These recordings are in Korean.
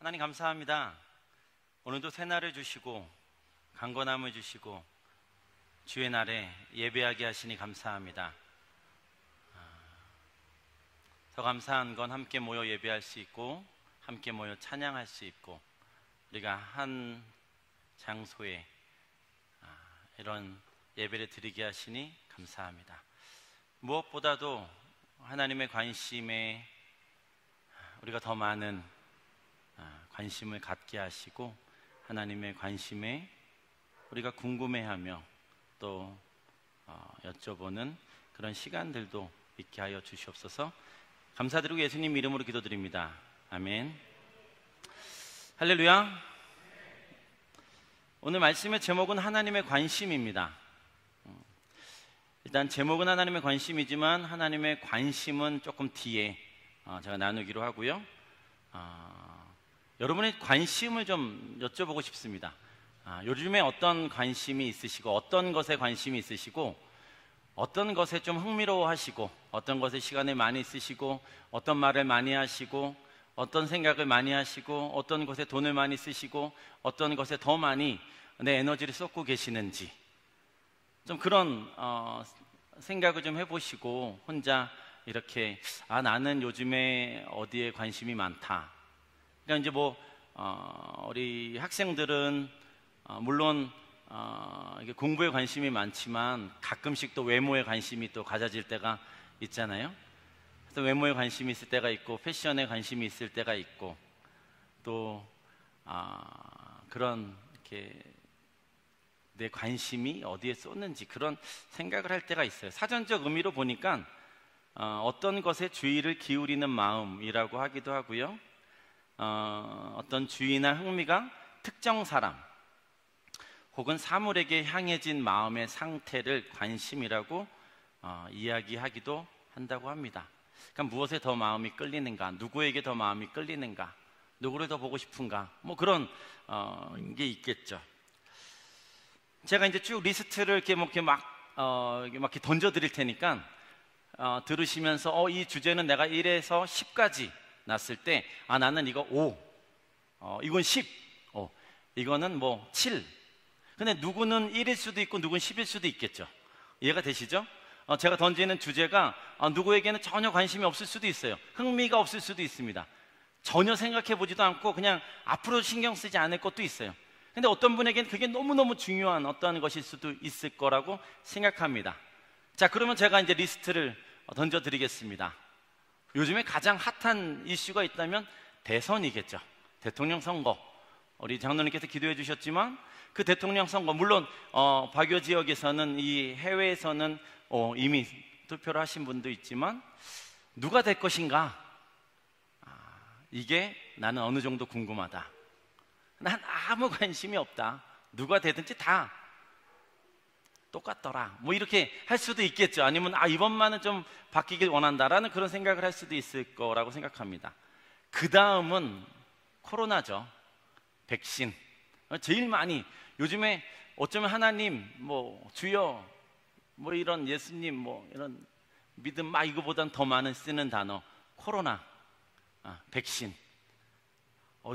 하나님 감사합니다. 오늘도 새날을 주시고 강건함을 주시고 주의 날에 예배하게 하시니 감사합니다. 더 감사한 건 함께 모여 예배할 수 있고 함께 모여 찬양할 수 있고 우리가 한 장소에 이런 예배를 드리게 하시니 감사합니다. 무엇보다도 하나님의 관심에 우리가 더 많은 관심을 갖게 하시고 하나님의 관심에 우리가 궁금해하며 또 여쭤보는 그런 시간들도 있게 하여 주시옵소서. 감사드리고 예수님 이름으로 기도드립니다. 아멘. 할렐루야. 오늘 말씀의 제목은 하나님의 관심입니다. 일단 제목은 하나님의 관심이지만 하나님의 관심은 조금 뒤에 제가 나누기로 하고요. 여러분의 관심을 좀 여쭤보고 싶습니다. 요즘에 어떤 관심이 있으시고 어떤 것에 관심이 있으시고 어떤 것에 좀 흥미로워하시고 어떤 것에 시간을 많이 쓰시고 어떤 말을 많이 하시고 어떤 생각을 많이 하시고 어떤 것에 돈을 많이 쓰시고 어떤 것에 더 많이 내 에너지를 쏟고 계시는지 좀 그런 생각을 좀 해보시고 혼자 이렇게 나는 요즘에 어디에 관심이 많다. 그러니까 이제 우리 학생들은 물론 이게 공부에 관심이 많지만 가끔씩 또 외모에 관심이 또 가져질 때가 있잖아요. 그래서 외모에 관심이 있을 때가 있고 패션에 관심이 있을 때가 있고 또 그런 이렇게 내 관심이 어디에 쏟는지 그런 생각을 할 때가 있어요. 사전적 의미로 보니까 어떤 것에 주의를 기울이는 마음이라고 하기도 하고요. 어떤 주의나 흥미가 특정 사람 혹은 사물에게 향해진 마음의 상태를 관심이라고 이야기하기도 한다고 합니다. 그러니까 무엇에 더 마음이 끌리는가, 누구에게 더 마음이 끌리는가, 누구를 더 보고 싶은가, 그런 게 있겠죠. 제가 이제 쭉 리스트를 이렇게 막 이렇게 던져 드릴 테니까 들으시면서 이 주제는 내가 1에서 10까지 났을 때 나는 이거 5, 이건 10, 이거는 7. 근데 누구는 1일 수도 있고 누구는 10일 수도 있겠죠. 이해가 되시죠? 제가 던지는 주제가 누구에게는 전혀 관심이 없을 수도 있어요. 흥미가 없을 수도 있습니다. 전혀 생각해 보지도 않고 그냥 앞으로 신경 쓰지 않을 것도 있어요. 근데 어떤 분에게는 그게 너무너무 중요한 어떤 것일 수도 있을 거라고 생각합니다. 자, 그러면 제가 이제 리스트를 던져 드리겠습니다. 요즘에 가장 핫한 이슈가 있다면 대선이겠죠. 대통령 선거. 우리 장로님께서 기도해 주셨지만 그 대통령 선거 물론 박여 지역에서는 이 해외에서는 이미 투표를 하신 분도 있지만 누가 될 것인가? 이게 나는 어느 정도 궁금하다. 난 아무 관심이 없다. 누가 되든지 다 똑같더라. 이렇게 할 수도 있겠죠. 아니면 이번만은 좀 바뀌길 원한다라는 그런 생각을 할 수도 있을 거라고 생각합니다. 그 다음은 코로나죠. 백신. 제일 많이 요즘에 어쩌면 하나님, 주여, 이런 예수님, 이런 믿음 이거보단 더 많은 쓰는 단어 코로나, 백신.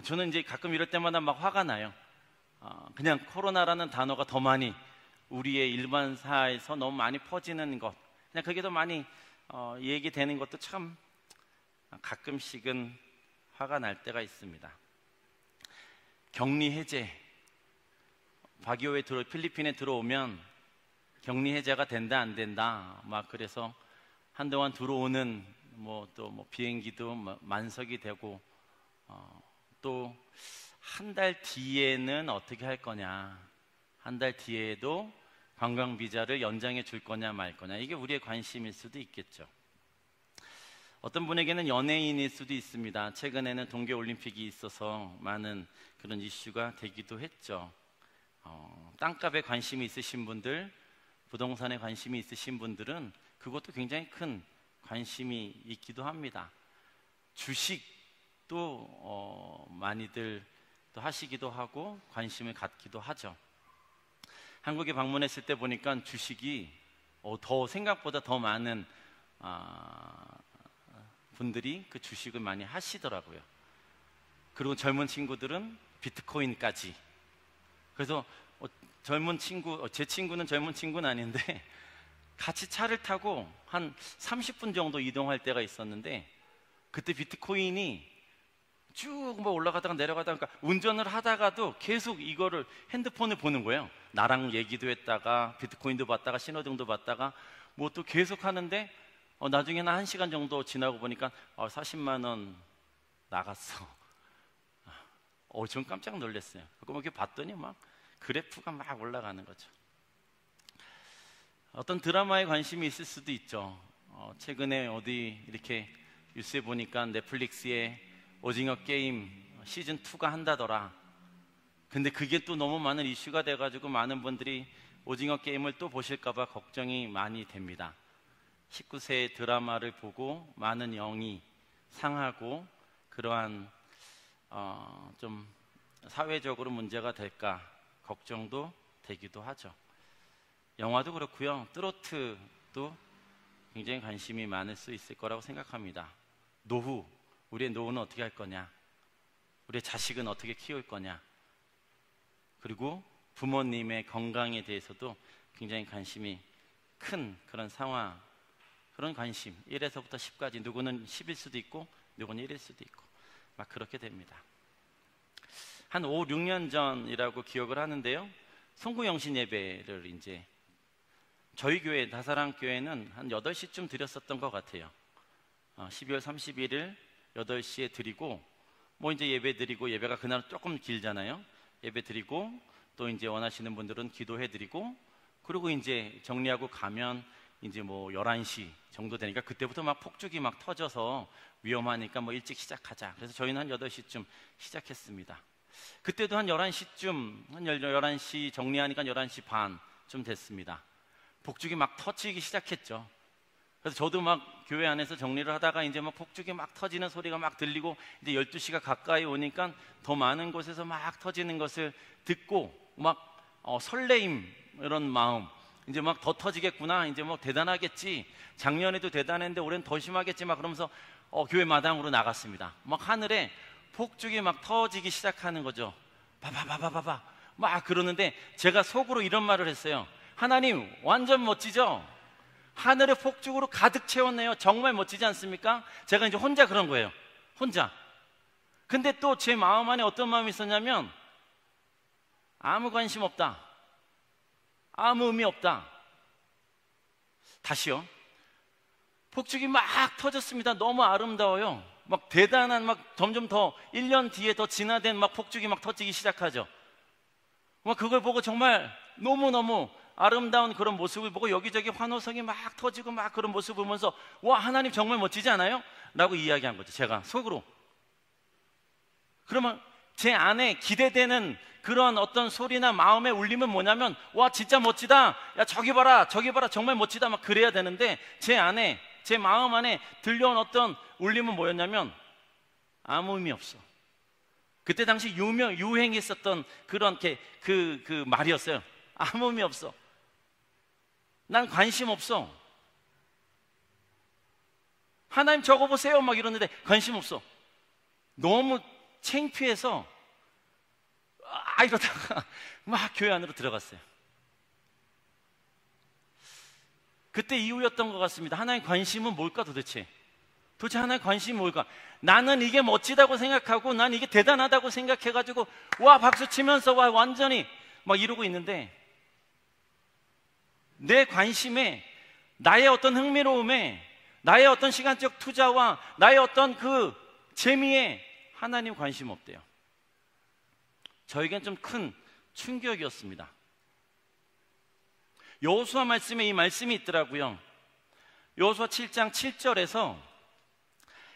저는 이제 가끔 이럴 때마다 막 화가 나요. 그냥 코로나라는 단어가 더 많이 우리의 일반사에서 너무 많이 퍼지는 것, 그냥 그게 더 많이 얘기되는 것도 참 가끔씩은 화가 날 때가 있습니다. 격리 해제, 바기오에 필리핀에 들어오면 격리 해제가 된다 안 된다 그래서 한동안 들어오는 비행기도 만석이 되고 또 한 달 뒤에는 어떻게 할 거냐, 한 달 뒤에도 관광 비자를 연장해 줄 거냐 말 거냐, 이게 우리의 관심일 수도 있겠죠. 어떤 분에게는 연예인일 수도 있습니다. 최근에는 동계올림픽이 있어서 많은 그런 이슈가 되기도 했죠. 땅값에 관심이 있으신 분들, 부동산에 관심이 있으신 분들은 그것도 굉장히 큰 관심이 있기도 합니다. 주식도 많이들 또 하시기도 하고 관심을 갖기도 하죠. 한국에 방문했을 때 보니까 주식이 더 생각보다 더 많은 분들이 그 주식을 많이 하시더라고요. 그리고 젊은 친구들은 비트코인까지. 그래서 젊은 친구, 제 친구는 젊은 친구는 아닌데 같이 차를 타고 한 30분 정도 이동할 때가 있었는데, 그때 비트코인이 쭉 뭐 올라가다가 내려가다가, 그러니까 운전을 하다가도 계속 이거를 핸드폰을 보는 거예요. 나랑 얘기도 했다가 비트코인도 봤다가 신호등도 봤다가 뭐 또 계속 하는데, 나중에는 1시간 정도 지나고 보니까 40만 원 나갔어. 전 깜짝 놀랐어요. 그거 이렇게 봤더니 막 그래프가 막 올라가는 거죠. 어떤 드라마에 관심이 있을 수도 있죠. 최근에 어디 이렇게 뉴스에 보니까 넷플릭스에 오징어 게임 시즌 2가 한다더라. 근데 그게 또 너무 많은 이슈가 돼가지고 많은 분들이 오징어 게임을 또 보실까봐 걱정이 많이 됩니다. 19세 드라마를 보고 많은 영이 상하고 그러한 좀 사회적으로 문제가 될까 걱정도 되기도 하죠. 영화도 그렇고요. 트로트도 굉장히 관심이 많을 수 있을 거라고 생각합니다. 노후, 우리의 노후는 어떻게 할 거냐, 우리의 자식은 어떻게 키울 거냐, 그리고 부모님의 건강에 대해서도 굉장히 관심이 큰 그런 상황, 그런 관심, 1에서부터 10까지, 누구는 10일 수도 있고 누구는 1일 수도 있고 막 그렇게 됩니다. 한 5, 6년 전이라고 기억을 하는데요, 송구영신 예배를 이제 저희 교회 다사랑교회는 한 8시쯤 드렸었던 것 같아요. 12월 31일 8시에 드리고, 뭐 이제 예배 드리고, 예배가 그날 조금 길잖아요. 예배 드리고 또 이제 원하시는 분들은 기도해 드리고, 그리고 이제 정리하고 가면 이제 뭐 11시 정도 되니까 그때부터 막 폭죽이 막 터져서 위험하니까 뭐 일찍 시작하자. 그래서 저희는 한 8시쯤 시작했습니다. 그때도 한 11시쯤, 한 11시 정리하니까 11시 반쯤 됐습니다. 폭죽이 막 터지기 시작했죠. 그래서 저도 막 교회 안에서 정리를 하다가 이제 막 폭죽이 막 터지는 소리가 막 들리고, 이제 12시가 가까이 오니까 더 많은 곳에서 막 터지는 것을 듣고 막 설레임, 이런 마음, 이제 막 더 터지겠구나, 이제 뭐 대단하겠지, 작년에도 대단했는데 올해는 더 심하겠지 막 그러면서 교회 마당으로 나갔습니다. 막 하늘에 폭죽이 막 터지기 시작하는 거죠. 바바바바바바 막 그러는데 제가 속으로 이런 말을 했어요. 하나님, 완전 멋지죠? 하늘을 폭죽으로 가득 채웠네요. 정말 멋지지 않습니까? 제가 이제 혼자 그런 거예요. 혼자. 근데 또 제 마음 안에 어떤 마음이 있었냐면, 아무 관심 없다, 아무 의미 없다. 다시요. 폭죽이 막 터졌습니다. 너무 아름다워요. 막 대단한, 막 점점 더 1년 뒤에 더 진화된 막 폭죽이 막 터지기 시작하죠. 막 그걸 보고 정말 너무너무 아름다운 그런 모습을 보고, 여기저기 환호성이 막 터지고 막 그런 모습을 보면서, 와, 하나님 정말 멋지지 않아요? 라고 이야기한 거죠, 제가 속으로. 그러면 제 안에 기대되는 그런 어떤 소리나 마음의 울림은 뭐냐면, 와, 진짜 멋지다, 야, 저기 봐라, 저기 봐라, 정말 멋지다, 막 그래야 되는데, 제 안에, 제 마음 안에 들려온 어떤 울림은 뭐였냐면, 아무 의미 없어. 그때 당시 유행했었던 그런 그 말이었어요. 아무 의미 없어. 난 관심 없어. 하나님 저거 보세요 막 이러는데 관심 없어. 너무 창피해서 이러다가 막 교회 안으로 들어갔어요. 그때 이후였던 것 같습니다. 하나님 관심은 뭘까 도대체? 도대체 하나님 관심이 뭘까? 나는 이게 멋지다고 생각하고, 난 이게 대단하다고 생각해가지고 와, 박수 치면서 와, 완전히 막 이러고 있는데, 내 관심에, 나의 어떤 흥미로움에, 나의 어떤 시간적 투자와 나의 어떤 그 재미에 하나님 관심 없대요. 저에겐 좀 큰 충격이었습니다. 여호수아 말씀에 이 말씀이 있더라고요. 여호수아 7장 7절에서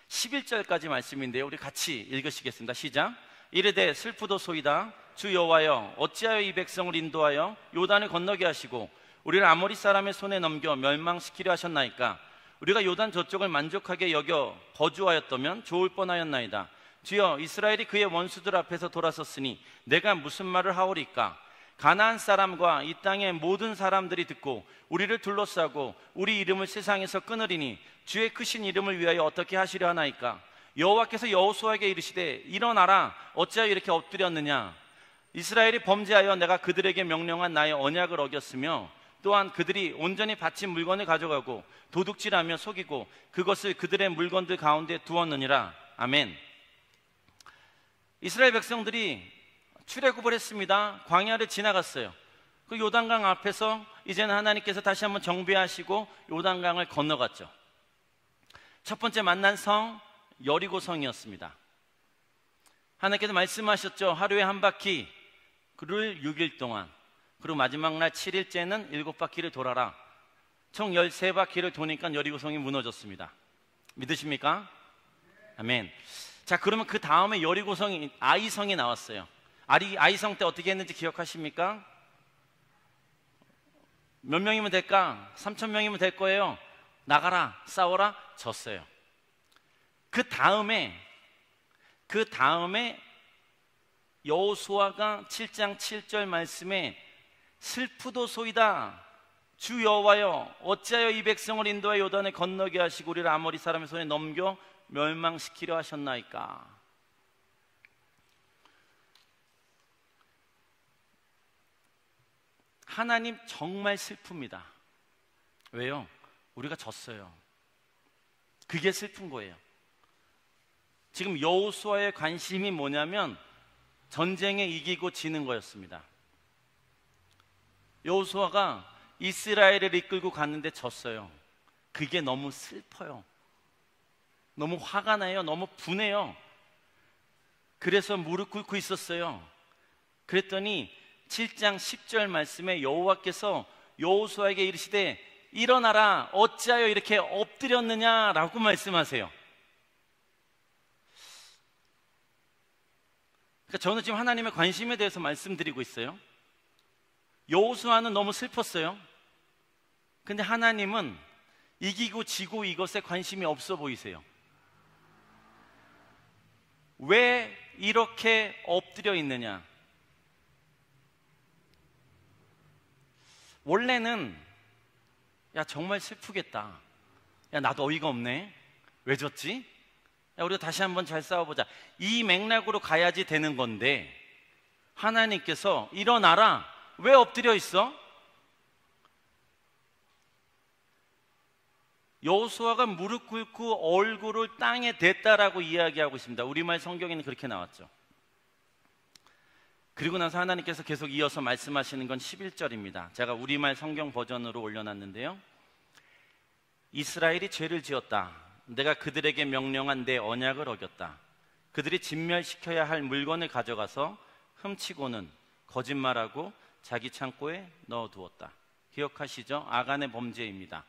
11절까지 말씀인데요, 우리 같이 읽으시겠습니다. 시작. 이르되 슬프도소이다. 주 여호와여, 어찌하여 이 백성을 인도하여 요단을 건너게 하시고 우리를 아모리 사람의 손에 넘겨 멸망시키려 하셨나이까? 우리가 요단 저쪽을 만족하게 여겨 거주하였다면 좋을 뻔하였나이다. 주여, 이스라엘이 그의 원수들 앞에서 돌아섰으니 내가 무슨 말을 하오리까? 가나안 사람과 이 땅의 모든 사람들이 듣고 우리를 둘러싸고 우리 이름을 세상에서 끊으리니 주의 크신 이름을 위하여 어떻게 하시려 하나이까? 여호와께서 여호수아에게 이르시되 일어나라 어찌하여 이렇게 엎드렸느냐. 이스라엘이 범죄하여 내가 그들에게 명령한 나의 언약을 어겼으며 또한 그들이 온전히 바친 물건을 가져가고 도둑질하며 속이고 그것을 그들의 물건들 가운데 두었느니라. 아멘. 이스라엘 백성들이 출애굽을 했습니다. 광야를 지나갔어요. 그 요단강 앞에서 이제는 하나님께서 다시 한번 정비하시고 요단강을 건너갔죠. 첫 번째 만난 성 여리고성이었습니다. 하나님께서 말씀하셨죠. 하루에 한 바퀴를 6일 동안, 그리고 마지막 날 7일째는 7바퀴를 돌아라. 총 13바퀴를 도니까 여리고성이 무너졌습니다. 믿으십니까? 아멘. 자, 그러면 그 다음에 여리고성이 아이성이 나왔어요. 아이성 때 어떻게 했는지 기억하십니까? 몇 명이면 될까? 3,000명이면 될 거예요. 나가라, 싸워라, 졌어요. 그 다음에 여호수아가 7장 7절 말씀에 슬프도소이다 주 여호와여 어찌하여 이 백성을 인도하여 요단을 건너게 하시고 우리를 아모리 사람의 손에 넘겨 멸망시키려 하셨나이까. 하나님 정말 슬픕니다. 왜요? 우리가 졌어요. 그게 슬픈 거예요. 지금 여호수아의 관심이 뭐냐면 전쟁에 이기고 지는 거였습니다. 여호수아가 이스라엘을 이끌고 갔는데 졌어요. 그게 너무 슬퍼요. 너무 화가 나요. 너무 분해요. 그래서 무릎 꿇고 있었어요. 그랬더니 7장 10절 말씀에 여호와께서 여호수아에게 이르시되 일어나라 어찌하여 이렇게 엎드렸느냐라고 말씀하세요. 그러니까 저는 지금 하나님의 관심에 대해서 말씀드리고 있어요. 여호수아는 너무 슬펐어요. 근데 하나님은 이기고 지고 이것에 관심이 없어 보이세요. 왜 이렇게 엎드려 있느냐? 원래는 야 정말 슬프겠다. 야 나도 어이가 없네. 왜 졌지? 야 우리가 다시 한번 잘 싸워보자. 이 맥락으로 가야지 되는 건데 하나님께서 일어나라. 왜 엎드려 있어? 여호수아가 무릎 꿇고 얼굴을 땅에 댔다라고 이야기하고 있습니다. 우리말 성경에는 그렇게 나왔죠. 그리고 나서 하나님께서 계속 이어서 말씀하시는 건 11절입니다. 제가 우리말 성경 버전으로 올려놨는데요. 이스라엘이 죄를 지었다. 내가 그들에게 명령한 내 언약을 어겼다. 그들이 진멸시켜야 할 물건을 가져가서 훔치고는 거짓말하고 자기 창고에 넣어두었다. 기억하시죠? 아간의 범죄입니다.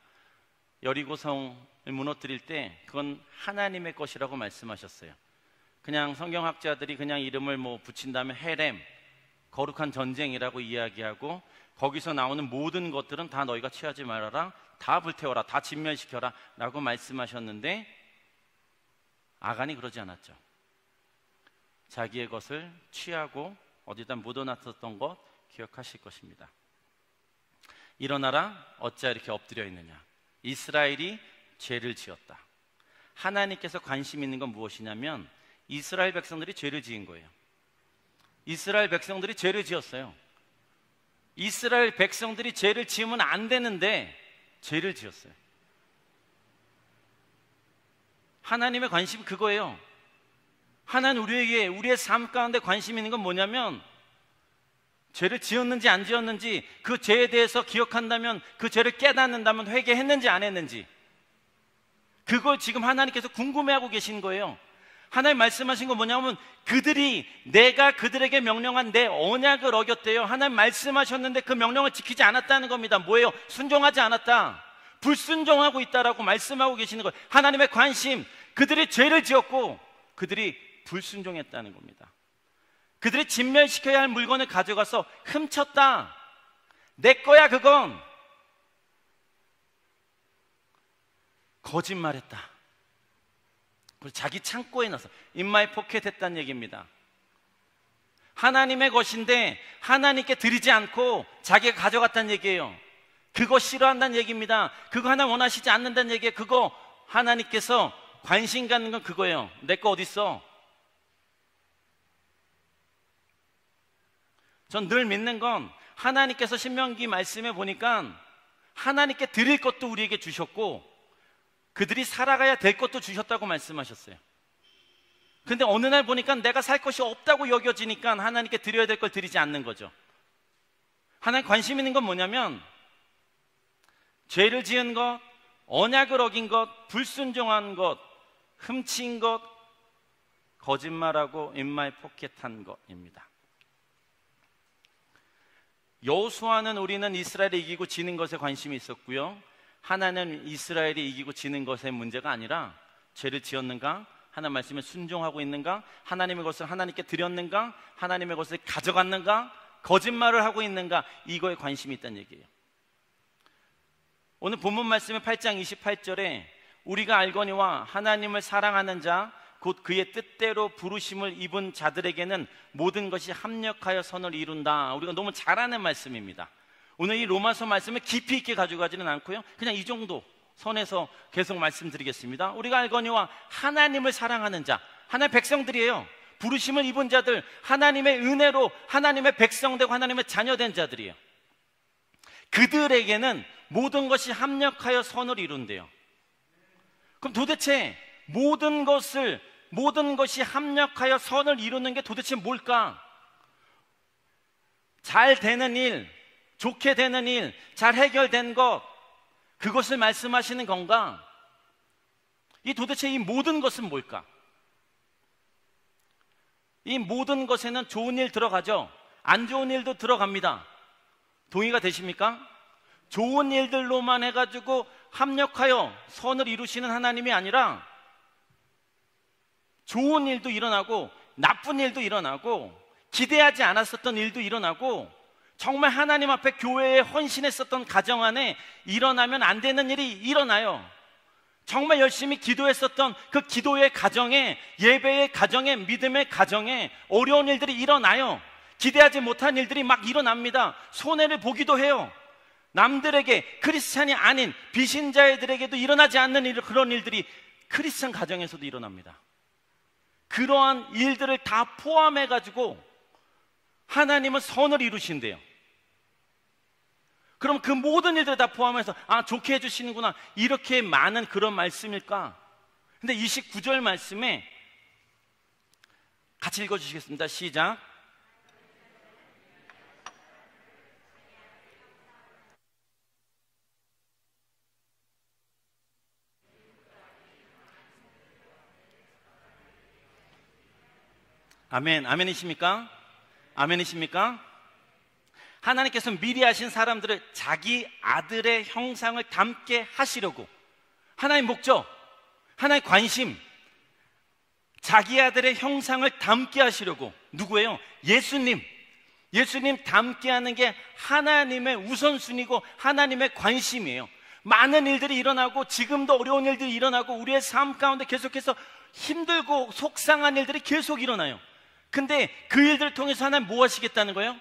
여리고성을 무너뜨릴 때 그건 하나님의 것이라고 말씀하셨어요. 그냥 성경학자들이 그냥 이름을 붙인 다음에 헤렘, 거룩한 전쟁이라고 이야기하고 거기서 나오는 모든 것들은 다 너희가 취하지 말아라, 다 불태워라, 다 진멸시켜라 라고 말씀하셨는데 아간이 그러지 않았죠. 자기의 것을 취하고 어디다 묻어놨었던 것 기억하실 것입니다. 일어나라 어찌하여 이렇게 엎드려 있느냐. 이스라엘이 죄를 지었다. 하나님께서 관심 있는 건 무엇이냐면 이스라엘 백성들이 죄를 지은 거예요. 이스라엘 백성들이 죄를 지었어요. 이스라엘 백성들이 죄를 지으면 안 되는데 죄를 지었어요. 하나님의 관심은 그거예요. 하나님 우리에게 우리의 삶 가운데 관심 있는 건 뭐냐면 죄를 지었는지 안 지었는지 그 죄에 대해서 기억한다면 그 죄를 깨닫는다면 회개했는지 안 했는지 그걸 지금 하나님께서 궁금해하고 계신 거예요. 하나님 말씀하신 건 뭐냐면 내가 그들에게 명령한 내 언약을 어겼대요. 하나님 말씀하셨는데 그 명령을 지키지 않았다는 겁니다. 뭐예요? 순종하지 않았다. 불순종하고 있다라고 말씀하고 계시는 거예요. 하나님의 관심, 그들이 죄를 지었고 그들이 불순종했다는 겁니다. 그들이 진멸시켜야 할 물건을 가져가서 훔쳤다. 내 거야 그건. 거짓말했다. 그리고 자기 창고에 넣어서 인마이 포켓했다는 얘기입니다. 하나님의 것인데 하나님께 드리지 않고 자기가 가져갔다는 얘기예요. 그거 싫어한다는 얘기입니다. 그거 하나님 원하시지 않는다는 얘기예요. 그거 하나님께서 관심 갖는 건 그거예요. 내 거 어딨어? 전 늘 믿는 건 하나님께서 신명기 말씀에 보니까 하나님께 드릴 것도 우리에게 주셨고 그들이 살아가야 될 것도 주셨다고 말씀하셨어요. 근데 어느 날 보니까 내가 살 것이 없다고 여겨지니까 하나님께 드려야 될 걸 드리지 않는 거죠. 하나님 관심 있는 건 뭐냐면 죄를 지은 것, 언약을 어긴 것, 불순종한 것, 훔친 것, 거짓말하고 인마에 포켓한 것입니다. 여호수아는 우리는 이스라엘이 이기고 지는 것에 관심이 있었고요, 하나는 이스라엘이 이기고 지는 것의 문제가 아니라 죄를 지었는가, 하나님 말씀에 순종하고 있는가, 하나님의 것을 하나님께 드렸는가, 하나님의 것을 가져갔는가, 거짓말을 하고 있는가, 이거에 관심이 있다는 얘기예요. 오늘 본문 말씀의 8장 28절에 우리가 알거니와 하나님을 사랑하는 자 곧 그의 뜻대로 부르심을 입은 자들에게는 모든 것이 합력하여 선을 이룬다. 우리가 너무 잘 아는 말씀입니다. 오늘 이 로마서 말씀을 깊이 있게 가져가지는 않고요, 그냥 이 정도 선에서 계속 말씀드리겠습니다. 우리가 알거니와 하나님을 사랑하는 자, 하나님의 백성들이에요. 부르심을 입은 자들, 하나님의 은혜로 하나님의 백성되고 하나님의 자녀된 자들이에요. 그들에게는 모든 것이 합력하여 선을 이룬대요. 그럼 도대체 모든 것이 합력하여 선을 이루는 게 도대체 뭘까? 잘 되는 일, 좋게 되는 일, 잘 해결된 것, 그것을 말씀하시는 건가? 도대체 이 모든 것은 뭘까? 이 모든 것에는 좋은 일 들어가죠. 안 좋은 일도 들어갑니다. 동의가 되십니까? 좋은 일들로만 해가지고 합력하여 선을 이루시는 하나님이 아니라 좋은 일도 일어나고 나쁜 일도 일어나고 기대하지 않았었던 일도 일어나고 정말 하나님 앞에 교회에 헌신했었던 가정 안에 일어나면 안 되는 일이 일어나요. 정말 열심히 기도했었던 그 기도의 가정에, 예배의 가정에, 믿음의 가정에 어려운 일들이 일어나요. 기대하지 못한 일들이 막 일어납니다. 손해를 보기도 해요. 남들에게, 크리스찬이 아닌 비신자애들에게도 일어나지 않는 그런 일들이 크리스찬 가정에서도 일어납니다. 그러한 일들을 다 포함해가지고 하나님은 선을 이루신대요. 그럼 그 모든 일들을 다 포함해서 좋게 해주시는구나, 이렇게 많은 그런 말씀일까? 근데 29절 말씀에 같이 읽어주시겠습니다. 시작. 아멘. 아멘이십니까? 아멘이십니까? 하나님께서 미리 하신 사람들을 자기 아들의 형상을 닮게 하시려고, 하나님 목적, 하나님 관심, 자기 아들의 형상을 닮게 하시려고. 누구예요? 예수님 닮게 하는 게 하나님의 우선순위고 하나님의 관심이에요. 많은 일들이 일어나고 지금도 어려운 일들이 일어나고 우리의 삶 가운데 계속해서 힘들고 속상한 일들이 계속 일어나요. 근데 그 일들을 통해서 하나님 뭐 하시겠다는 거예요?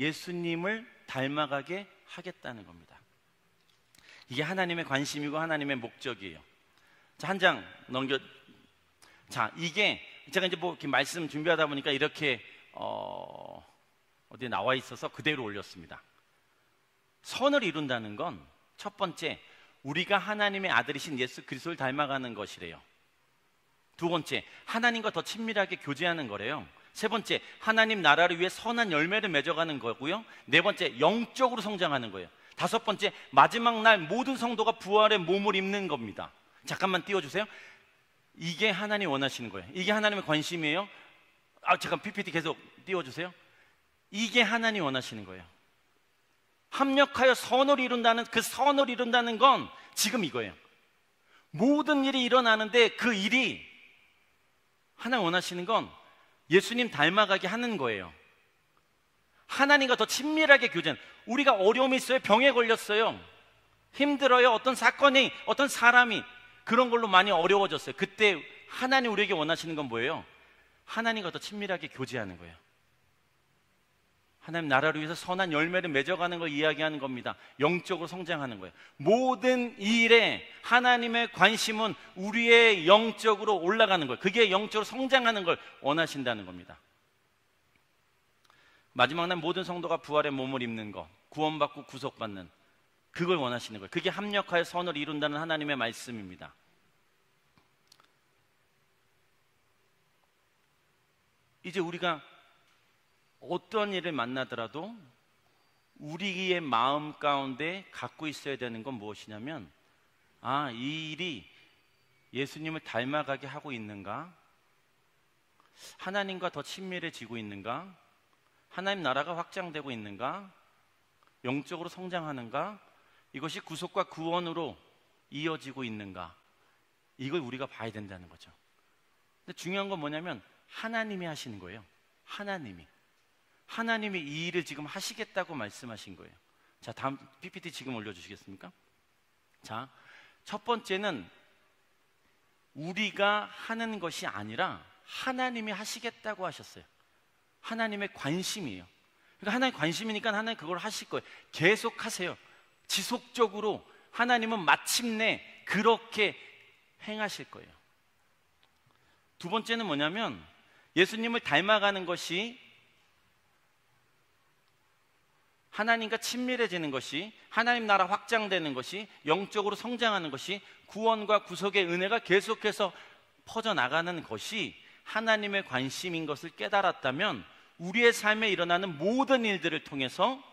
예수님을 닮아가게 하겠다는 겁니다. 이게 하나님의 관심이고 하나님의 목적이에요. 자, 한 장 넘겨. 자, 이게 제가 이제 뭐 이렇게 말씀 준비하다 보니까 이렇게 어디에 나와 있어서 그대로 올렸습니다. 선을 이룬다는 건 첫 번째, 우리가 하나님의 아들이신 예수 그리스도를 닮아가는 것이래요. 두 번째, 하나님과 더 친밀하게 교제하는 거래요. 세 번째, 하나님 나라를 위해 선한 열매를 맺어가는 거고요. 네 번째, 영적으로 성장하는 거예요. 다섯 번째, 마지막 날 모든 성도가 부활의 몸을 입는 겁니다. 잠깐만 띄워주세요. 이게 하나님이 원하시는 거예요. 이게 하나님의 관심이에요. 잠깐 PPT 계속 띄워주세요. 이게 하나님이 원하시는 거예요. 합력하여 선을 이룬다는, 그 선을 이룬다는 건 지금 이거예요. 모든 일이 일어나는데 그 일이 하나님 원하시는 건 예수님 닮아가게 하는 거예요. 하나님과 더 친밀하게 교제하는. 우리가 어려움이 있어요. 병에 걸렸어요. 힘들어요. 어떤 사건이, 어떤 사람이, 그런 걸로 많이 어려워졌어요. 그때 하나님 우리에게 원하시는 건 뭐예요? 하나님과 더 친밀하게 교제하는 거예요. 하나님 나라를 위해서 선한 열매를 맺어가는 걸 이야기하는 겁니다. 영적으로 성장하는 거예요. 모든 일에 하나님의 관심은 우리의 영적으로 올라가는 거예요. 그게 영적으로 성장하는 걸 원하신다는 겁니다. 마지막 날 모든 성도가 부활의 몸을 입는 것, 구원받고 구속받는, 그걸 원하시는 거예요. 그게 합력하여 선을 이룬다는 하나님의 말씀입니다. 이제 우리가 어떤 일을 만나더라도 우리의 마음 가운데 갖고 있어야 되는 건 무엇이냐면, 이 일이 예수님을 닮아가게 하고 있는가? 하나님과 더 친밀해지고 있는가? 하나님 나라가 확장되고 있는가? 영적으로 성장하는가? 이것이 구속과 구원으로 이어지고 있는가? 이걸 우리가 봐야 된다는 거죠. 근데 중요한 건 뭐냐면 하나님이 하시는 거예요. 하나님이 이 일을 지금 하시겠다고 말씀하신 거예요. 자, 다음 PPT 지금 올려주시겠습니까? 자, 첫 번째는 우리가 하는 것이 아니라 하나님이 하시겠다고 하셨어요. 하나님의 관심이에요. 그러니까 하나님의 관심이니까 하나님 그걸 하실 거예요. 계속 하세요. 지속적으로 하나님은 마침내 그렇게 행하실 거예요. 두 번째는 뭐냐면 예수님을 닮아가는 것이, 하나님과 친밀해지는 것이, 하나님 나라 확장되는 것이, 영적으로 성장하는 것이, 구원과 구속의 은혜가 계속해서 퍼져나가는 것이 하나님의 관심인 것을 깨달았다면 우리의 삶에 일어나는 모든 일들을 통해서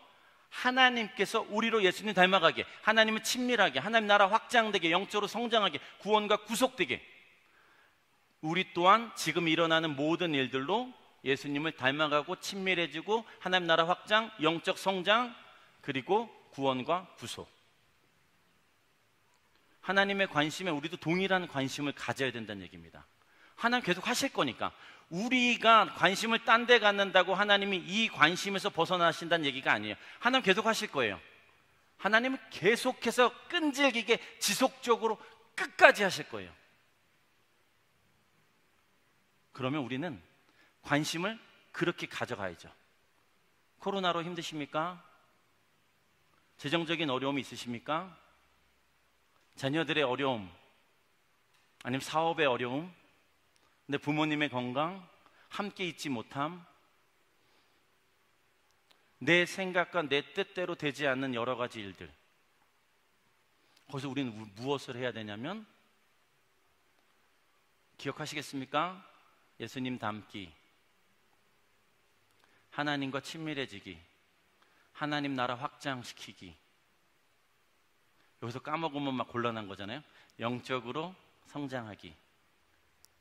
하나님께서 우리로 예수님 닮아가게, 하나님을 친밀하게, 하나님 나라 확장되게, 영적으로 성장하게, 구원과 구속되게, 우리 또한 지금 일어나는 모든 일들로 예수님을 닮아가고 친밀해지고 하나님 나라 확장, 영적 성장, 그리고 구원과 구속. 하나님의 관심에 우리도 동일한 관심을 가져야 된다는 얘기입니다. 하나님 계속 하실 거니까. 우리가 관심을 딴 데 갖는다고 하나님이 이 관심에서 벗어나신다는 얘기가 아니에요. 하나님 계속 하실 거예요. 하나님은 계속해서 끈질기게 지속적으로 끝까지 하실 거예요. 그러면 우리는 관심을 그렇게 가져가야죠. 코로나로 힘드십니까? 재정적인 어려움이 있으십니까? 자녀들의 어려움, 아니면 사업의 어려움, 내 부모님의 건강, 함께 있지 못함, 내 생각과 내 뜻대로 되지 않는 여러 가지 일들. 거기서 우리는 무엇을 해야 되냐면, 기억하시겠습니까? 예수님 닮기, 하나님과 친밀해지기, 하나님 나라 확장시키기. 여기서 까먹으면 막 곤란한 거잖아요. 영적으로 성장하기,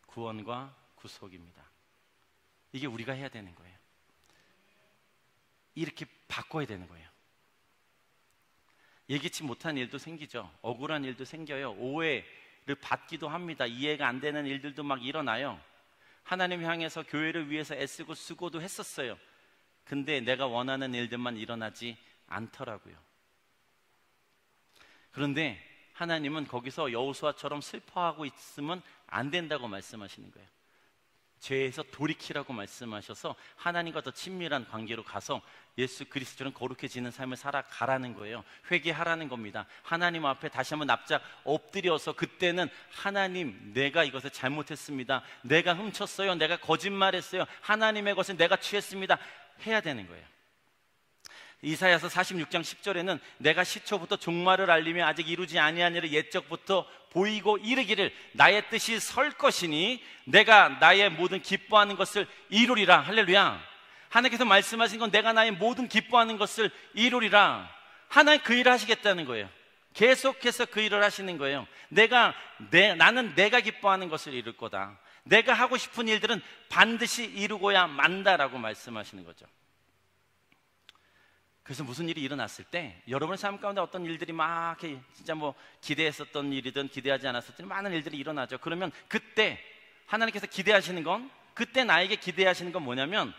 구원과 구속입니다. 이게 우리가 해야 되는 거예요. 이렇게 바꿔야 되는 거예요. 예기치 못한 일도 생기죠. 억울한 일도 생겨요. 오해를 받기도 합니다. 이해가 안 되는 일들도 막 일어나요. 하나님 향해서 교회를 위해서 애쓰고 수고도 했었어요. 근데 내가 원하는 일들만 일어나지 않더라고요. 그런데 하나님은 거기서 여호수아처럼 슬퍼하고 있으면 안 된다고 말씀하시는 거예요. 죄에서 돌이키라고 말씀하셔서 하나님과 더 친밀한 관계로 가서 예수 그리스도처럼 거룩해지는 삶을 살아가라는 거예요. 회개하라는 겁니다. 하나님 앞에 다시 한번 납작 엎드려서, 그때는 하나님, 내가 이것을 잘못했습니다. 내가 훔쳤어요. 내가 거짓말했어요. 하나님의 것은 내가 취했습니다. 해야 되는 거예요. 이사야서 46장 10절에는 내가 시초부터 종말을 알리며 아직 이루지 아니한 일을 옛적부터 보이고 이르기를 나의 뜻이 설 것이니 내가 나의 모든 기뻐하는 것을 이루리라. 할렐루야. 하나님께서 말씀하신 건 내가 나의 모든 기뻐하는 것을 이루리라. 하나님 그 일을 하시겠다는 거예요. 계속해서 그 일을 하시는 거예요. 나는 내가 기뻐하는 것을 이룰 거다. 내가 하고 싶은 일들은 반드시 이루고야 만다라고 말씀하시는 거죠. 그래서 무슨 일이 일어났을 때 여러분의 삶 가운데 어떤 일들이 막 진짜 뭐 기대했었던 일이든 기대하지 않았었던 많은 일들이 일어나죠. 그러면 그때 하나님께서 기대하시는 건, 그때 나에게 기대하시는 건 뭐냐면,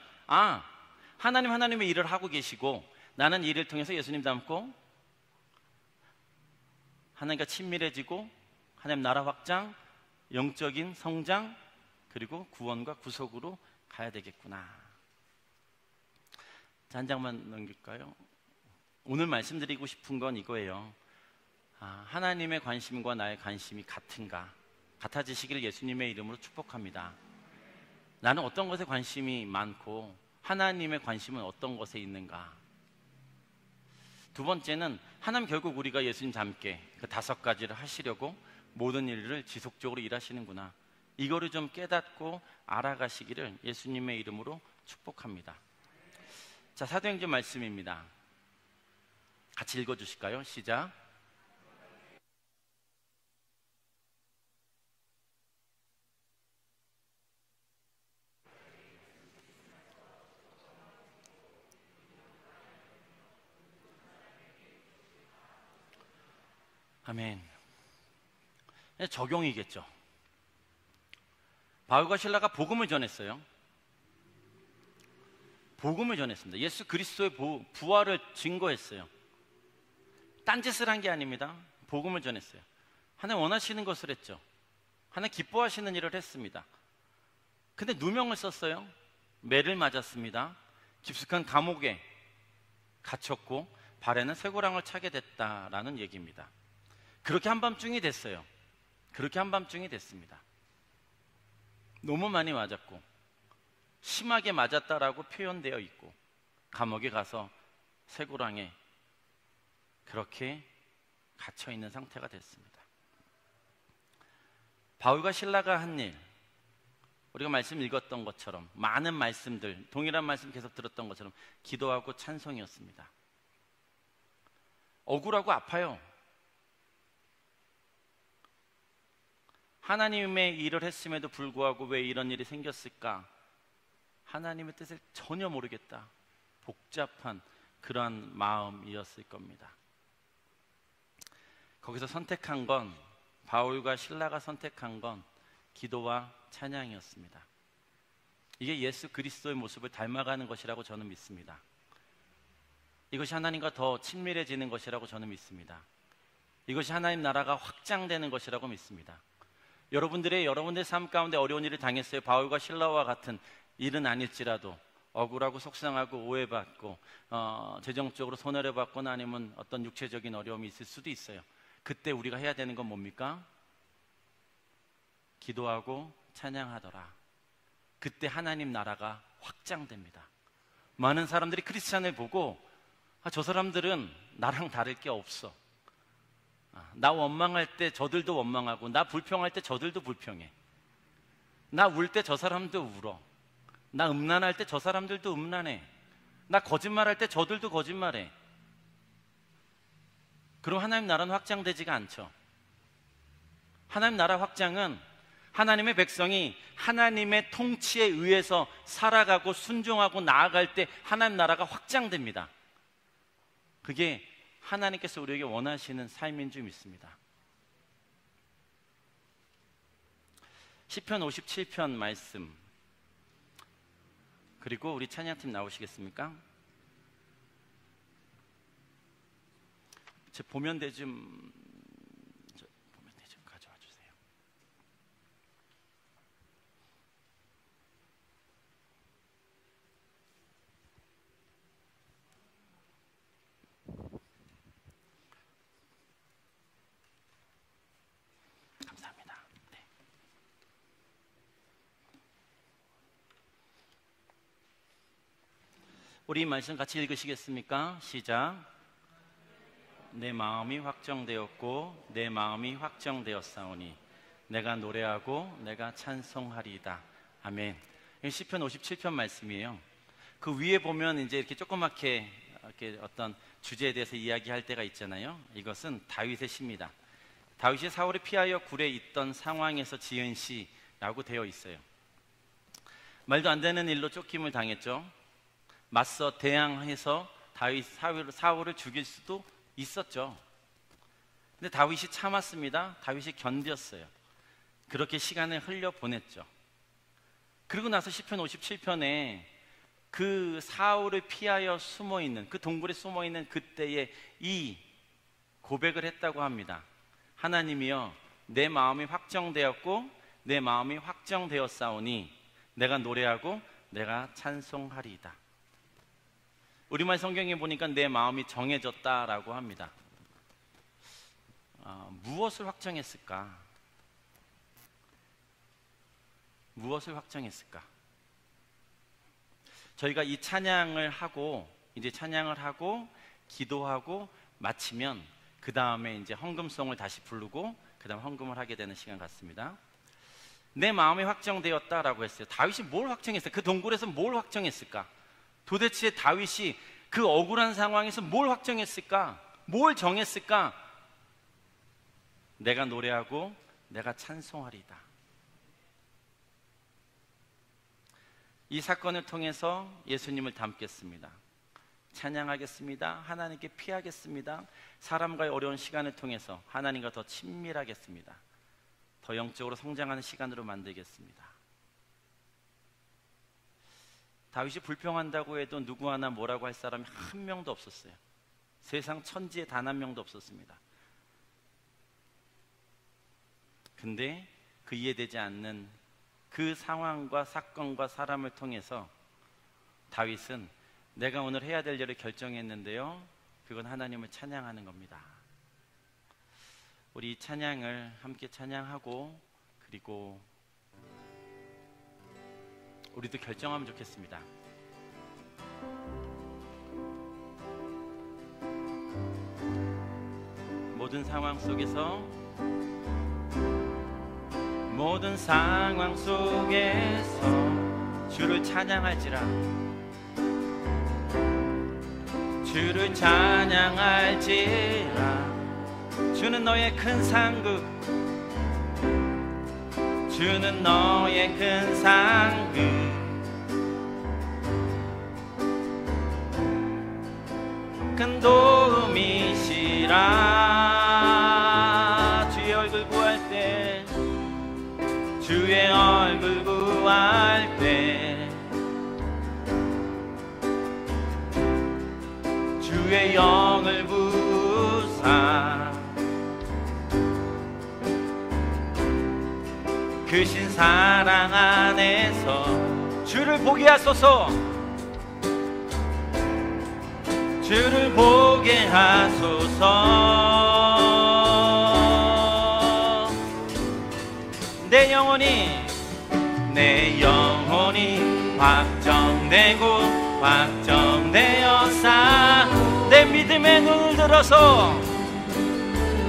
하나님의 일을 하고 계시고 나는 이 일을 통해서 예수님 닮고 하나님과 친밀해지고 하나님 나라 확장, 영적인 성장, 그리고 구원과 구속으로 가야 되겠구나. 자, 한 장만 넘길까요? 오늘 말씀드리고 싶은 건 이거예요. 하나님의 관심과 나의 관심이 같은가? 같아지시기를 예수님의 이름으로 축복합니다. 나는 어떤 것에 관심이 많고 하나님의 관심은 어떤 것에 있는가? 두 번째는 하나님 결국 우리가 예수님 닮게 그 5가지를 하시려고 모든 일을 지속적으로 일하시는구나. 이거를 좀 깨닫고 알아가시기를 예수님의 이름으로 축복합니다. 자, 사도행전 말씀입니다. 같이 읽어주실까요? 시작. 아멘. 적용이겠죠. 바울과 실라가 복음을 전했어요. 복음을 전했습니다. 예수 그리스도의 부활을 증거했어요. 딴짓을 한 게 아닙니다. 복음을 전했어요. 하나님 원하시는 것을 했죠. 하나님 기뻐하시는 일을 했습니다. 근데 누명을 썼어요. 매를 맞았습니다. 깊숙한 감옥에 갇혔고 발에는 쇠고랑을 차게 됐다라는 얘기입니다. 그렇게 한밤중이 됐어요. 그렇게 한밤중이 됐습니다. 너무 많이 맞았고 심하게 맞았다라고 표현되어 있고 감옥에 가서 쇠고랑에 그렇게 갇혀있는 상태가 됐습니다. 바울과 실라가 한 일, 우리가 말씀 읽었던 것처럼 많은 말씀들, 동일한 말씀 계속 들었던 것처럼 기도하고 찬송이었습니다. 억울하고 아파요. 하나님의 일을 했음에도 불구하고 왜 이런 일이 생겼을까? 하나님의 뜻을 전혀 모르겠다. 복잡한 그러한 마음이었을 겁니다. 거기서 선택한 건, 바울과 실라가 선택한 건 기도와 찬양이었습니다. 이게 예수 그리스도의 모습을 닮아가는 것이라고 저는 믿습니다. 이것이 하나님과 더 친밀해지는 것이라고 저는 믿습니다. 이것이 하나님 나라가 확장되는 것이라고 믿습니다. 여러분들의 삶 가운데 어려운 일을 당했어요. 바울과 실라와 같은 일은 아닐지라도 억울하고 속상하고 오해받고 재정적으로 손해를 받거나 아니면 어떤 육체적인 어려움이 있을 수도 있어요. 그때 우리가 해야 되는 건 뭡니까? 기도하고 찬양하더라. 그때 하나님 나라가 확장됩니다. 많은 사람들이 크리스찬을 보고 저 사람들은 나랑 다를 게 없어. 나 원망할 때 저들도 원망하고 나 불평할 때 저들도 불평해. 나 울 때 저 사람도 울어. 나 음란할 때 저 사람들도 음란해. 나 거짓말할 때 저들도 거짓말해. 그럼 하나님 나라는 확장되지가 않죠. 하나님 나라 확장은 하나님의 백성이 하나님의 통치에 의해서 살아가고 순종하고 나아갈 때 하나님 나라가 확장됩니다. 그게 하나님께서 우리에게 원하시는 삶인 줄 믿습니다. 시편 57편 말씀, 그리고 우리 찬양팀 나오시겠습니까? 제 보면대 좀 가져와 주세요. 감사합니다. 네. 우리 이 말씀 같이 읽으시겠습니까? 시작. 내 마음이 확정되었고 내 마음이 확정되었사오니 내가 노래하고 내가 찬송하리이다. 아멘. 시편 57편 말씀이에요. 그 위에 보면 이제 이렇게 조그맣게 이렇게 어떤 주제에 대해서 이야기할 때가 있잖아요. 이것은 다윗의 시입니다. 다윗이 사울에 피하여 굴에 있던 상황에서 지은 시라고 되어 있어요. 말도 안 되는 일로 쫓김을 당했죠. 맞서 대항해서 사울을 죽일 수도 있었죠. 근데 다윗이 참았습니다. 다윗이 견뎠어요. 그렇게 시간을 흘려보냈죠. 그리고 나서 시편 57편에 그 사울을 피하여 숨어있는, 그 동굴에 숨어있는 그때에 이 고백을 했다고 합니다. 하나님이여, 내 마음이 확정되었고 내 마음이 확정되었사오니 내가 노래하고 내가 찬송하리이다. 우리말 성경에 보니까 내 마음이 정해졌다라고 합니다. 무엇을 확정했을까? 무엇을 확정했을까? 저희가 이 찬양을 하고 기도하고 마치면 그 다음에 이제 헌금송을 다시 부르고 그 다음 헌금을 하게 되는 시간 같습니다. 내 마음이 확정되었다라고 했어요. 다윗이 뭘 확정했을까? 그 동굴에서 뭘 확정했을까? 도대체 다윗이 그 억울한 상황에서 뭘 확정했을까? 뭘 정했을까? 내가 노래하고 내가 찬송하리다. 이 사건을 통해서 예수님을 닮겠습니다. 찬양하겠습니다. 하나님께 피하겠습니다. 사람과의 어려운 시간을 통해서 하나님과 더 친밀하겠습니다. 더 영적으로 성장하는 시간으로 만들겠습니다. 다윗이 불평한다고 해도 누구 하나 뭐라고 할 사람이 한 명도 없었어요. 세상 천지에 단 한 명도 없었습니다. 근데 그 이해되지 않는 그 상황과 사건과 사람을 통해서 다윗은 내가 오늘 해야 될 일을 결정했는데요, 그건 하나님을 찬양하는 겁니다. 우리 이 찬양을 함께 찬양하고 그리고 우리도 결정하면 좋겠습니다. 모든 상황 속에서 주를 찬양할지라, 주를 찬양할지라. 주는 너의 큰 상급, 주는 너의 큰 상급. 큰 도움이시라. 주의 얼굴 구할 때, 주의 얼굴 구할 때, 주의 영을 부사 크신 사랑 안에서 주를 보게 하소서. 주를 보게 하소서. 내 영혼이 확정되었사. 내 믿음의 눈을 들어서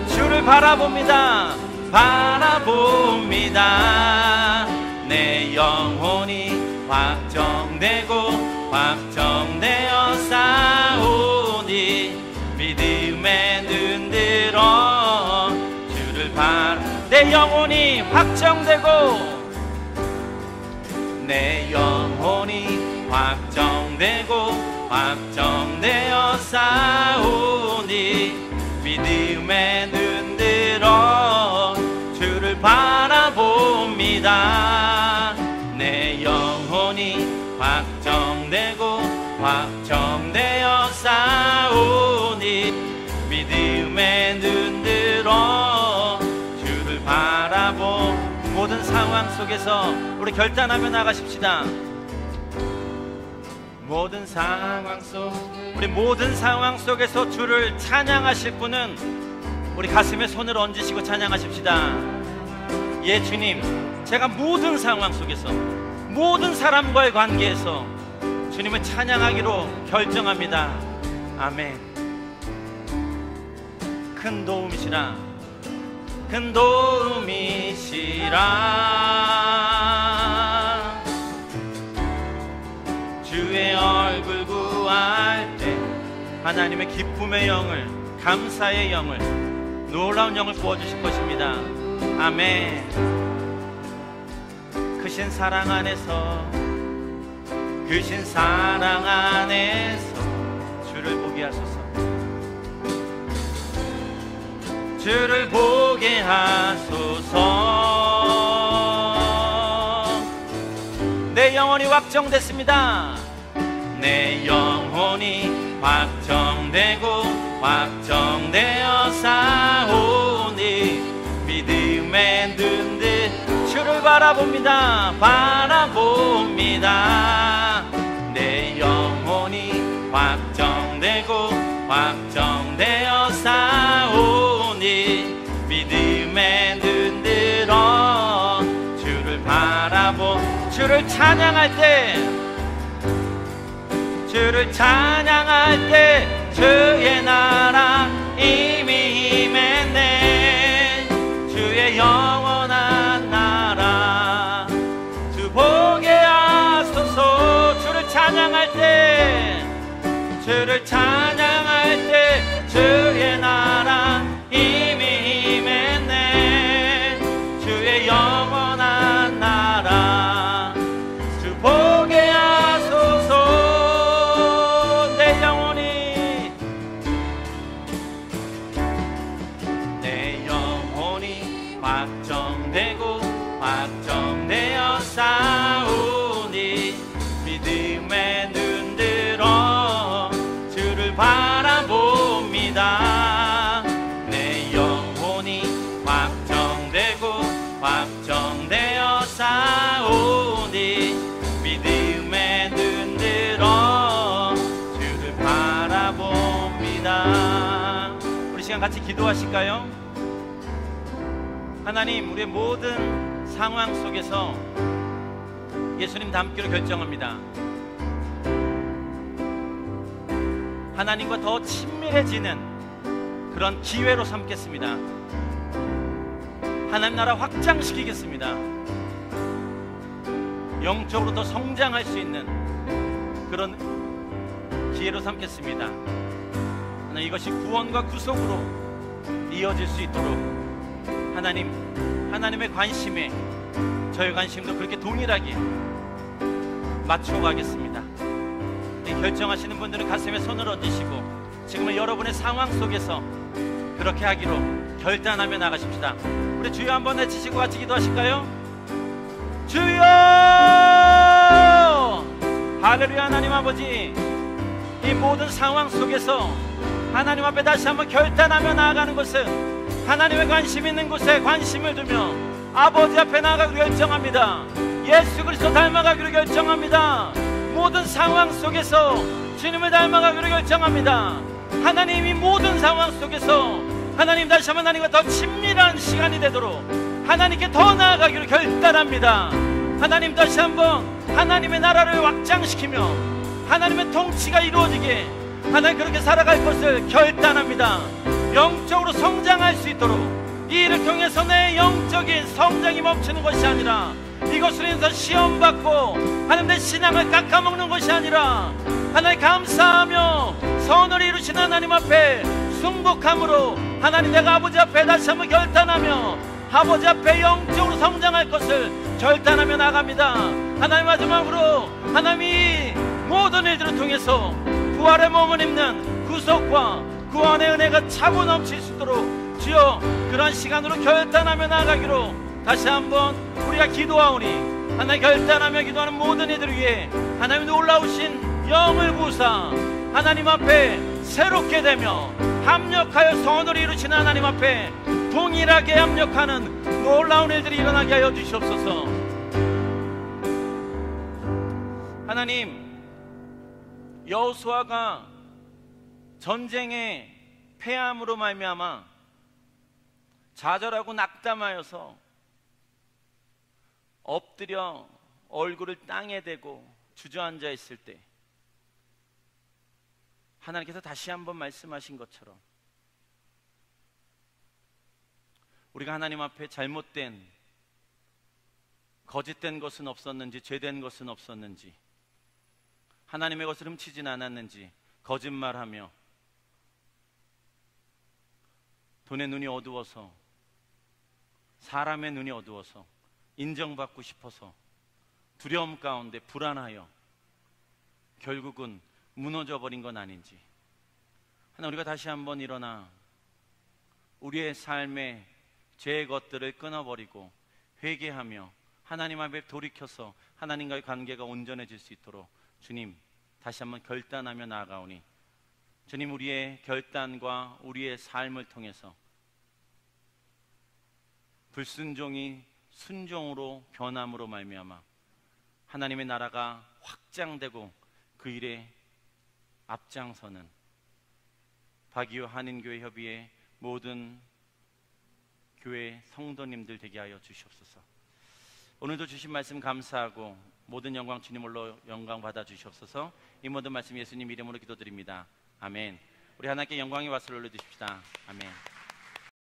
주를 바라봅니다. 내 영혼이 확정되었사오니 믿음의 눈 들어 주를 내 영혼이 확정되었사오니 믿음의 눈 들어 주를 바라봅니다. 내 영혼이 확정되었사오니 믿음의 눈 들어 주를 바라보. 모든 상황 속에서 우리 결단하며 나가십시다. 모든 상황 속에서 주를 찬양하실 분은 우리 가슴에 손을 얹으시고 찬양하십시다. 예, 주님, 제가 모든 상황 속에서 모든 사람과의 관계에서 주님을 찬양하기로 결정합니다. 아멘. 큰 도움이시라, 큰 도움이시라. 주의 얼굴 구할 때 하나님의 기쁨의 영을, 감사의 영을, 놀라운 영을 부어주실 것입니다. 아멘. 크신 사랑 안에서 주를 보게 하소서. 주를 보게 하소서. 내 영혼이 확정됐습니다. 내 영혼이 확정되었사오니 믿음의 눈들 주를 바라봅니다. 내 영혼이 찬양할 때, 주를 찬양할 때 주의 나라 이미 임했네. 주의 영원한 나라 주 보게 하소서. 주를 찬양할 때, 주를 찬양할 때 주의 나라 이미 임했네. 주의 영원한 나라 주 보게 하소서. 내 영혼이 확정되고 확정되어 싸우니 믿음의 눈 들어 주를 바라봅니다. 내 영혼이 확정되고 확정되어 싸우니 믿음의 눈 들어 주를 바라봅니다. 우리 시간 같이 기도하실까요? 하나님, 우리의 모든 상황 속에서 예수님 닮기로 결정합니다. 하나님과 더 친밀해지는 그런 기회로 삼겠습니다. 하나님 나라 확장시키겠습니다. 영적으로 더 성장할 수 있는 그런 기회로 삼겠습니다. 하나님, 이것이 구원과 구속으로 이어질 수 있도록 하나님, 하나님의 관심에 저의 관심도 그렇게 동일하게 맞추어 가겠습니다. 결정하시는 분들은 가슴에 손을 얹으시고 지금은 여러분의 상황 속에서 그렇게 하기로 결단하며 나가십시다. 우리 주여 한번 외치시고 같이 기도하실까요? 주여! 할렐루야. 하나님 아버지, 이 모든 상황 속에서 하나님 앞에 다시 한번 결단하며 나아가는 것은 하나님의 관심 있는 곳에 관심을 두며 아버지 앞에 나아가기로 결정합니다. 예수 그리스도 닮아가기로 결정합니다. 모든 상황 속에서 주님을 닮아가기로 결정합니다. 하나님이 모든 상황 속에서 하나님 다시 한번 하나님과 더 친밀한 시간이 되도록 하나님께 더 나아가기로 결단합니다. 하나님 다시 한번 하나님의 나라를 확장시키며 하나님의 통치가 이루어지게 하나님 그렇게 살아갈 것을 결단합니다. 영적으로 성장할 수 있도록 이 일을 통해서 내 영적인 성장이 멈추는 것이 아니라 이것으로 인해서 시험받고 하나님 내 신앙을 깎아먹는 것이 아니라 하나님 감사하며 선을 이루시는 하나님 앞에 순복함으로 하나님 내가 아버지 앞에 다시 한번 결단하며 아버지 앞에 영적으로 성장할 것을 결단하며 나갑니다. 하나님 마지막으로 하나님이 모든 일들을 통해서 부활의 몸을 입는 구속과 구원의 은혜가 차고 넘칠 수 있도록 주여 그런 시간으로 결단하며 나아가기로 다시 한번 우리가 기도하오니 하나님 결단하며 기도하는 모든 이들을 위해 하나님 놀라우신 영을 부으사 하나님 앞에 새롭게 되며 합력하여 선을 이루시는 하나님 앞에 동일하게 합력하는 놀라운 일들이 일어나게 하여 주시옵소서. 하나님, 여호수아가 전쟁에 패함으로 말미암아 좌절하고 낙담하여서 엎드려 얼굴을 땅에 대고 주저앉아 있을 때 하나님께서 다시 한번 말씀하신 것처럼 우리가 하나님 앞에 잘못된 거짓된 것은 없었는지 죄된 것은 없었는지 하나님의 것을 훔치진 않았는지 거짓말하며 돈의 눈이 어두워서 사람의 눈이 어두워서 인정받고 싶어서 두려움 가운데 불안하여 결국은 무너져버린 건 아닌지 하나님 우리가 다시 한번 일어나 우리의 삶의 죄의 것들을 끊어버리고 회개하며 하나님 앞에 돌이켜서 하나님과의 관계가 온전해질 수 있도록 주님 다시 한번 결단하며 나아가오니 주님 우리의 결단과 우리의 삶을 통해서 불순종이 순종으로 변함으로 말미암아 하나님의 나라가 확장되고 그 일에 앞장서는 박이호 한인교회 협의회 모든 교회 성도님들 되게 하여 주시옵소서. 오늘도 주신 말씀 감사하고 모든 영광 주님 홀로 영광 받아 주시옵소서. 이 모든 말씀 예수님 이름으로 기도드립니다. 아멘. 우리 하나님께 영광의 박수를 올려주십시다. 아멘.